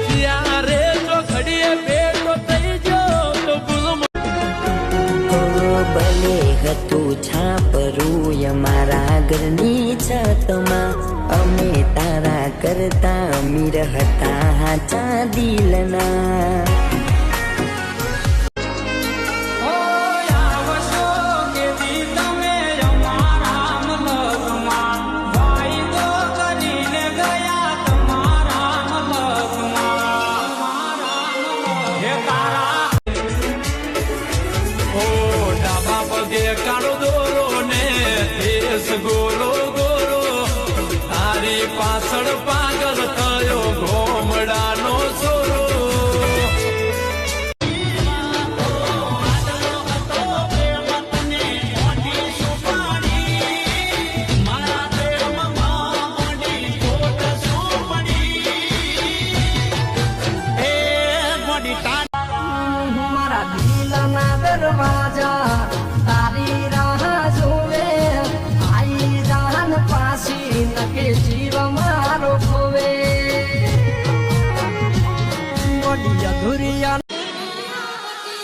ત્યારે જો ઘડીએ ભેટો થઈ ગયો તો ભલે હતું છાપરું અમારા ઘરની છતમાં અમે તારા કરતા અમીર હતા હાચા દિલના કાળો દોરો ને દેશ ગોરો ગોરો તારી પાછળ પાગલ થયો ઘોમડાનો સોરો મારા દિલના દરવાજા તારી રાહ જોવે આઈ જાન પાસી નકે જીવ મારો ખોવે મોડી અધુરિયા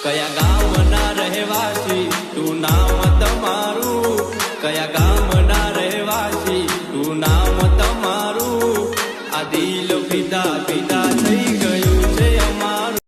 કયા ગામના રહેવાસી તું નામ તમારું કયા ગામના રહેવાસી તું નામ તમારું આ દિલ ફિદા ફિદા થઈ ગયું છે અમારું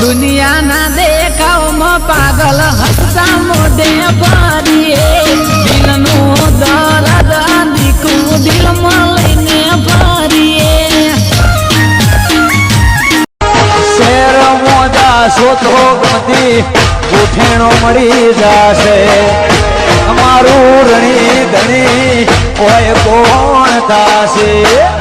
દુનિયાના દેખાવમાં પાગલ હસતા મોઢે ફરીએ દિલનું દર્દ દીકરું દિલમાં લઈને ફરીએ શેર મોજા સોતો ગમતી ઉઠેણો મળી જાશે અમારું રણી ધણી હોય કોણ થાશે